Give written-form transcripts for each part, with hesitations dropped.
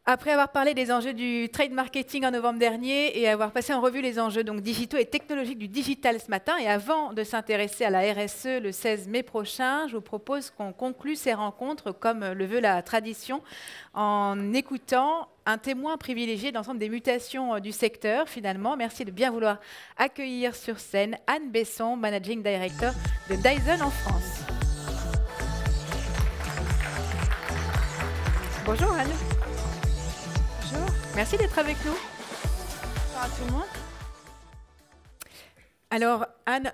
Après avoir parlé des enjeux du trade marketing en novembre dernier et avoir passé en revue les enjeux donc, digitaux et technologiques du digital ce matin, et avant de s'intéresser à la RSE le 16 mai prochain, je vous propose qu'on conclue ces rencontres, comme le veut la tradition, en écoutant un témoin privilégié de l'ensemble des mutations du secteur, finalement. Merci de bien vouloir accueillir sur scène Anne Besson, Managing Director de Dyson en France. Bonjour Anne. Bonjour. Merci d'être avec nous. Bonjour à tout le monde. Alors, Anne,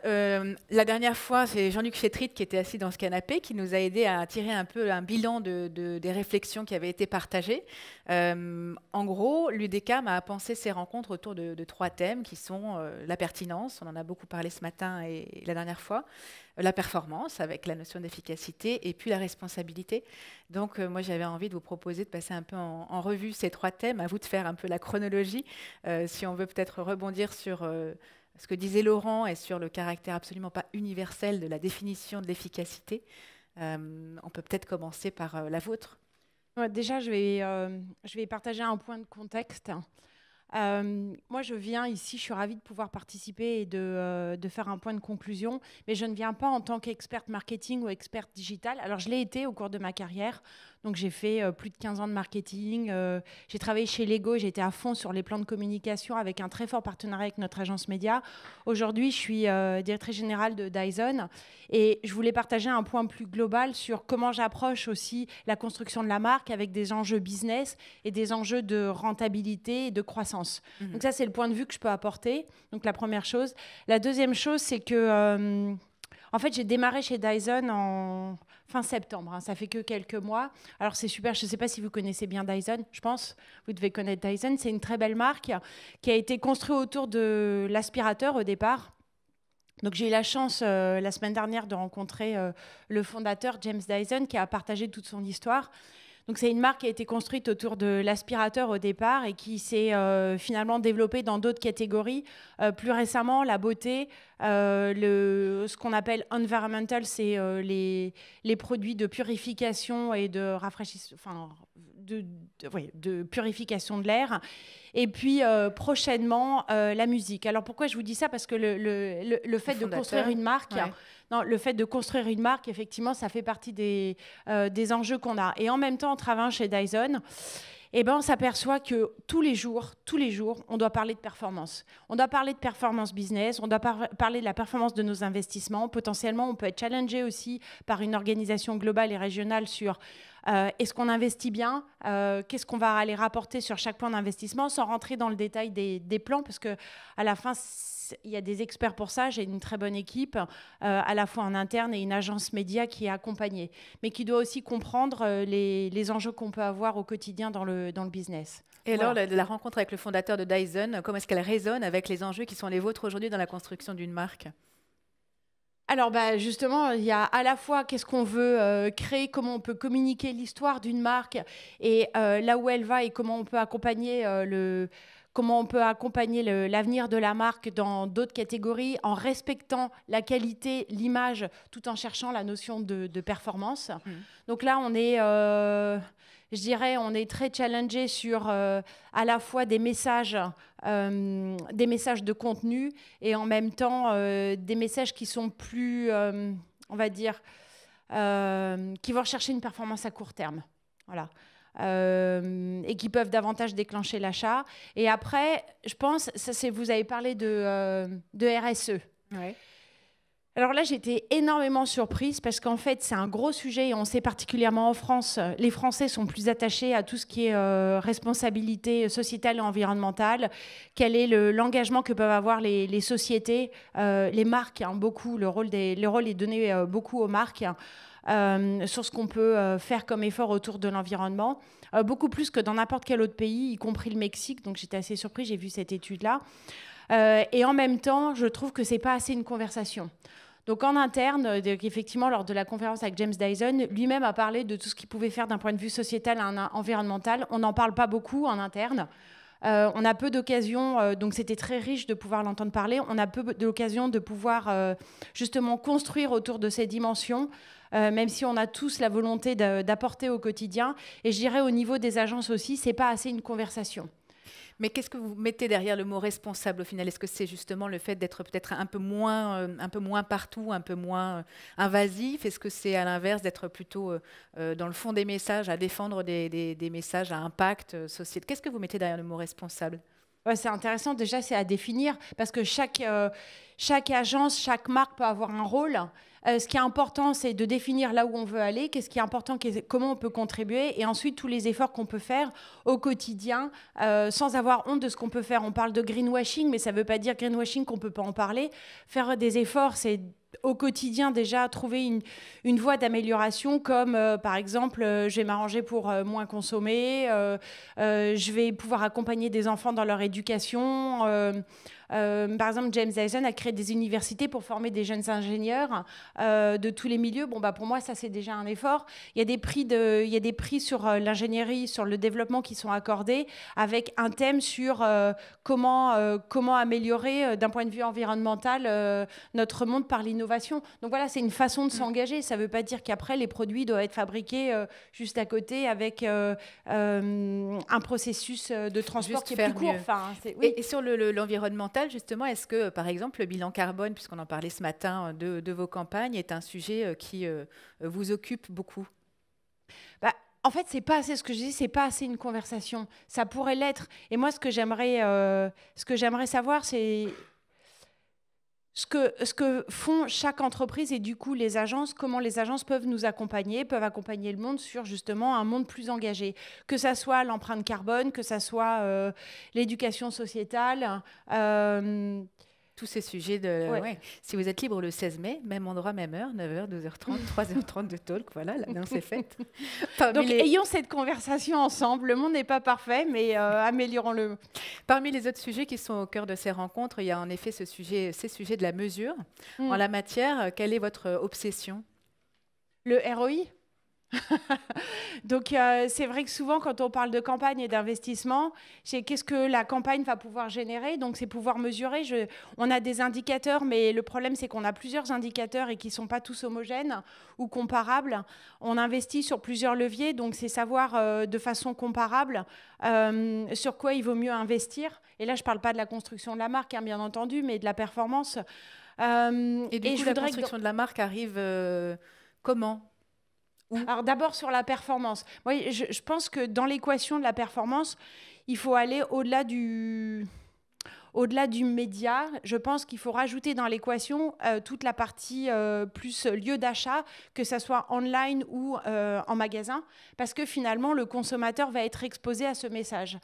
la dernière fois, c'est Jean-Luc Chétrit qui était assis dans ce canapé, qui nous a aidé à tirer un peu un bilan des réflexions qui avaient été partagées. En gros, l'UDECAM a pensé ces rencontres autour de trois thèmes qui sont la pertinence, on en a beaucoup parlé ce matin et la dernière fois, la performance avec la notion d'efficacité et puis la responsabilité. Donc, moi, j'avais envie de vous proposer de passer un peu en revue ces trois thèmes, à vous de faire un peu la chronologie, si on veut peut-être rebondir sur ce que disait Laurent et sur le caractère absolument pas universel de la définition de l'efficacité. On peut peut-être commencer par la vôtre. Ouais, déjà, je vais partager un point de contexte. Moi, je viens ici, je suis ravie de pouvoir participer et de faire un point de conclusion, mais je ne viens pas en tant qu'experte marketing ou experte digitale. Alors, je l'ai été au cours de ma carrière. Donc, j'ai fait plus de 15 ans de marketing. J'ai travaillé chez Lego. J'étais à fond sur les plans de communication avec un très fort partenariat avec notre agence média. Aujourd'hui, je suis directrice générale de Dyson. Et je voulais partager un point plus global sur comment j'approche aussi la construction de la marque avec des enjeux business et des enjeux de rentabilité et de croissance. Donc ça, c'est le point de vue que je peux apporter. Donc la première chose. La deuxième chose, c'est que... en fait, j'ai démarré chez Dyson en fin septembre. Ça fait que quelques mois. Alors, c'est super. Je ne sais pas si vous connaissez bien Dyson. Je pense vous devez connaître Dyson. C'est une très belle marque qui a été construite autour de l'aspirateur au départ. Donc, j'ai eu la chance la semaine dernière de rencontrer le fondateur, James Dyson, qui a partagé toute son histoire. Donc, c'est une marque qui a été construite autour de l'aspirateur au départ et qui s'est finalement développée dans d'autres catégories. Plus récemment, la beauté, ce qu'on appelle environmental, c'est les produits de purification et de rafraîchissement, enfin, de purification de l'air. Et puis, prochainement, la musique. Alors, pourquoi je vous dis ça? Parce que le fait de construire une marque... Ouais. Non, le fait de construire une marque, effectivement, ça fait partie des enjeux qu'on a. Et en même temps, en travaillant chez Dyson, eh ben, on s'aperçoit que tous les jours, on doit parler de performance. On doit parler de performance business, on doit parler de la performance de nos investissements. Potentiellement, on peut être challengé aussi par une organisation globale et régionale sur est-ce qu'on investit bien, qu'est-ce qu'on va aller rapporter sur chaque point d'investissement, sans rentrer dans le détail des plans, parce qu'à la fin, il y a des experts pour ça. J'ai une très bonne équipe, à la fois en interne et une agence média qui est accompagnée, mais qui doit aussi comprendre les enjeux qu'on peut avoir au quotidien dans le business. Et voilà. Alors, la rencontre avec le fondateur de Dyson, comment est-ce qu'elle résonne avec les enjeux qui sont les vôtres aujourd'hui dans la construction d'une marque ? Alors justement, il y a à la fois qu'est-ce qu'on veut créer, comment on peut communiquer l'histoire d'une marque et là où elle va et comment on peut accompagner l'avenir de la marque dans d'autres catégories en respectant la qualité, l'image, tout en cherchant la notion de performance. Donc là, on est... je dirais, on est très challengé sur à la fois des messages de contenu et en même temps des messages qui sont plus, on va dire, qui vont rechercher une performance à court terme. Voilà. Et qui peuvent davantage déclencher l'achat. Et après, je pense, vous avez parlé de RSE. Ouais. Alors là, j'étais énormément surprise parce qu'en fait, c'est un gros sujet et on sait particulièrement en France, les Français sont plus attachés à tout ce qui est responsabilité sociétale et environnementale. Quel est l'engagement que peuvent avoir les sociétés, les marques, beaucoup, le rôle est donné beaucoup aux marques. Sur ce qu'on peut faire comme effort autour de l'environnement, beaucoup plus que dans n'importe quel autre pays, y compris le Mexique. Donc j'étais assez surprise, j'ai vu cette étude-là. Et en même temps, je trouve que c'est pas assez une conversation. Donc en interne, effectivement, lors de la conférence avec James Dyson, lui-même a parlé de tout ce qu'il pouvait faire d'un point de vue sociétal et environnemental. On n'en parle pas beaucoup en interne. On a peu d'occasions, donc c'était très riche de pouvoir l'entendre parler. On a peu d'occasions de pouvoir justement construire autour de ces dimensions même si on a tous la volonté d'apporter au quotidien. Et je dirais au niveau des agences aussi, c'est pas assez une conversation. Mais qu'est-ce que vous mettez derrière le mot responsable au final? Est-ce que c'est justement le fait d'être peut-être un peu moins partout, un peu moins invasif? Est-ce que c'est à l'inverse d'être plutôt dans le fond des messages, à défendre des messages à impact social? Qu'est-ce que vous mettez derrière le mot responsable? Ouais, c'est intéressant, déjà c'est à définir parce que chaque agence, chaque marque peut avoir un rôle. Ce qui est important, c'est de définir là où on veut aller, qu'est-ce qui est important, comment on peut contribuer, et ensuite tous les efforts qu'on peut faire au quotidien, sans avoir honte de ce qu'on peut faire. On parle de greenwashing, mais ça ne veut pas dire greenwashing qu'on ne peut pas en parler. Faire des efforts, c'est au quotidien déjà trouver une voie d'amélioration, comme par exemple, je vais m'arranger pour moins consommer, je vais pouvoir accompagner des enfants dans leur éducation. Par exemple, James Dyson a créé des universités pour former des jeunes ingénieurs de tous les milieux. Bon, bah, pour moi, ça, c'est déjà un effort. Il y a des prix sur l'ingénierie, sur le développement qui sont accordés avec un thème sur comment améliorer d'un point de vue environnemental notre monde par l'innovation. Donc voilà, c'est une façon de s'engager. Ça ne veut pas dire qu'après, les produits doivent être fabriqués juste à côté avec un processus de transport qui est plus court. Enfin, oui. Et sur l'environnemental, justement, est-ce que, par exemple, le bilan carbone, puisqu'on en parlait ce matin de vos campagnes, est un sujet qui vous occupe beaucoup? En fait, c'est pas assez ce que je dis, c'est pas assez une conversation. Ça pourrait l'être. Et moi, ce que j'aimerais savoir, c'est ce que font chaque entreprise et du coup les agences, comment les agences peuvent nous accompagner, peuvent accompagner le monde sur justement un monde plus engagé. Que ça soit l'empreinte carbone, que ça soit l'éducation sociétale. Tous ces sujets Si vous êtes libre le 16 mai, même endroit, même heure, 9h, 12h30, 3h30 de talk, voilà, l'annonce est faite. Donc ayons cette conversation ensemble. Le monde n'est pas parfait, mais améliorons-le. Parmi les autres sujets qui sont au cœur de ces rencontres, il y a en effet ces sujets de la mesure. En la matière, quelle est votre obsession? Le ROI. Donc c'est vrai que souvent quand on parle de campagne et d'investissement, c'est qu'est-ce que la campagne va pouvoir générer, donc c'est pouvoir mesurer. On a des indicateurs, mais le problème c'est qu'on a plusieurs indicateurs et qui ne sont pas tous homogènes ou comparables. On investit sur plusieurs leviers, donc c'est savoir de façon comparable sur quoi il vaut mieux investir. Et là je ne parle pas de la construction de la marque, bien entendu, mais de la performance. Et du coup, la construction de la marque arrive comment? Alors d'abord sur la performance. Moi, je pense que dans l'équation de la performance, il faut aller au-delà du média. Je pense qu'il faut rajouter dans l'équation toute la partie plus lieu d'achat, que ça soit online ou en magasin, parce que finalement, le consommateur va être exposé à ce message.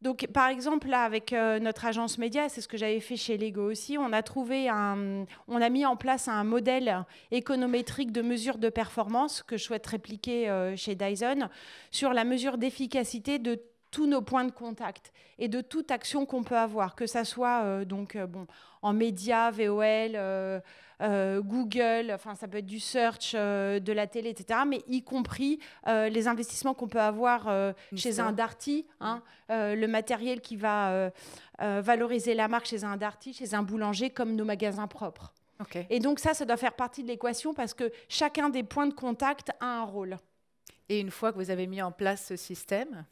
Donc, par exemple, là, avec notre agence média, c'est ce que j'avais fait chez Lego aussi, on a mis en place un modèle économétrique de mesure de performance que je souhaite répliquer chez Dyson sur la mesure d'efficacité de tous nos points de contact et de toute action qu'on peut avoir, que ça soit en médias, VOL, Google, enfin ça peut être du search, de la télé, etc., mais y compris les investissements qu'on peut avoir chez un Darty, le matériel qui va valoriser la marque chez un Darty, chez un boulanger, comme nos magasins propres. Okay. Et donc ça doit faire partie de l'équation parce que chacun des points de contact a un rôle. Et une fois que vous avez mis en place ce système,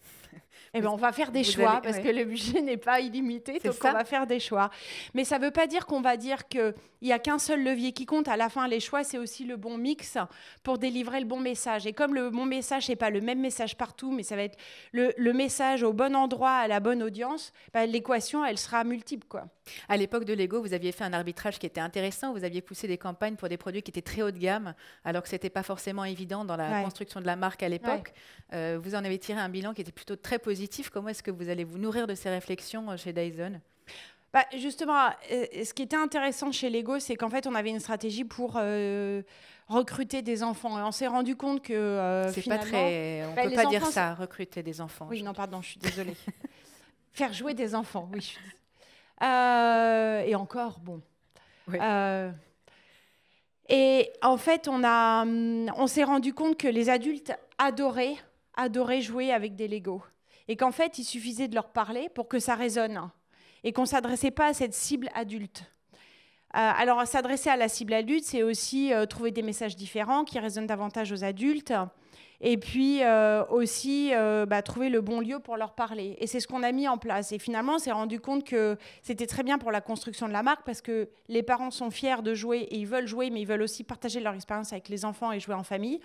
on va faire des choix parce que le budget n'est pas illimité, donc on va faire des choix. Mais ça ne veut pas dire qu'on va dire qu'il n'y a qu'un seul levier qui compte. À la fin, les choix, c'est aussi le bon mix pour délivrer le bon message. Et comme le bon message, ce n'est pas le même message partout, mais ça va être le message au bon endroit, à la bonne audience, l'équation, elle sera multiple, quoi. À l'époque de Lego, vous aviez fait un arbitrage qui était intéressant. Vous aviez poussé des campagnes pour des produits qui étaient très haut de gamme, alors que ce n'était pas forcément évident dans la construction de la marque à l'époque. Vous en avez tiré un bilan qui était plutôt très positif. Comment est-ce que vous allez vous nourrir de ces réflexions chez Dyson? Justement, ce qui était intéressant chez Lego, c'est qu'en fait, on avait une stratégie pour recruter des enfants. Et on s'est rendu compte que c'est finalement... pas très... On ne peut pas dire ça, recruter des enfants. Oui, non, pardon, je suis désolée. Faire jouer des enfants, oui, je suis désolée. Et encore, bon. Oui. Et en fait, on s'est rendu compte que les adultes adoraient jouer avec des Lego. Et qu'en fait, il suffisait de leur parler pour que ça résonne. Et qu'on ne s'adressait pas à cette cible adulte. Alors, s'adresser à la cible adulte, c'est aussi trouver des messages différents qui résonnent davantage aux adultes. Et puis aussi trouver le bon lieu pour leur parler. Et c'est ce qu'on a mis en place. Et finalement, on s'est rendu compte que c'était très bien pour la construction de la marque parce que les parents sont fiers de jouer et ils veulent jouer, mais ils veulent aussi partager leur expérience avec les enfants et jouer en famille.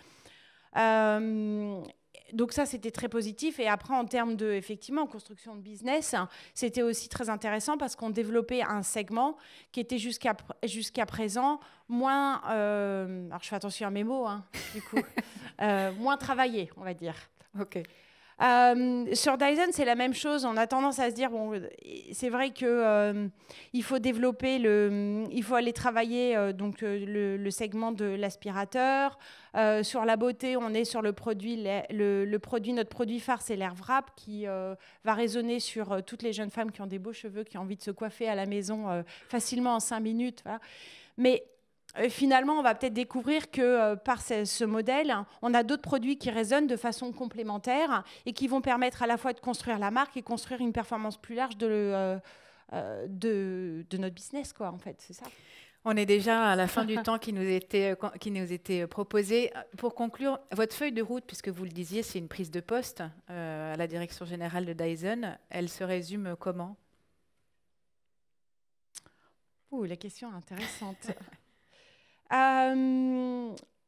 Donc ça, c'était très positif. Et après, en termes de, effectivement, construction de business, c'était aussi très intéressant parce qu'on développait un segment qui était jusqu'à présent moins... alors, je fais attention à mes mots, hein, du coup. Moins travaillé, on va dire. Ok. Sur Dyson, c'est la même chose. On a tendance à se dire, bon, c'est vrai que il faut développer il faut aller travailler le segment de l'aspirateur. Sur la beauté, on est sur le produit, notre produit phare, c'est l'Air Wrap qui va résonner sur toutes les jeunes femmes qui ont des beaux cheveux, qui ont envie de se coiffer à la maison facilement en 5 minutes. Voilà. Mais finalement, on va peut-être découvrir que par ce modèle, on a d'autres produits qui résonnent de façon complémentaire et qui vont permettre à la fois de construire la marque et construire une performance plus large de notre business, quoi, en fait, c'est ça. On est déjà à la fin du temps qui nous était proposé. Pour conclure, votre feuille de route, puisque vous le disiez, c'est une prise de poste à la direction générale de Dyson. Elle se résume comment ? La question est intéressante.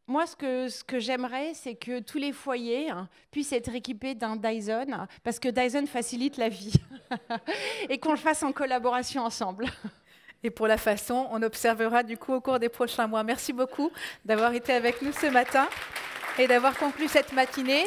Moi, ce que j'aimerais, c'est que tous les foyers puissent être équipés d'un Dyson, parce que Dyson facilite la vie, et qu'on le fasse en collaboration ensemble. Et pour la façon, on observera du coup au cours des prochains mois. Merci beaucoup d'avoir été avec nous ce matin et d'avoir conclu cette matinée.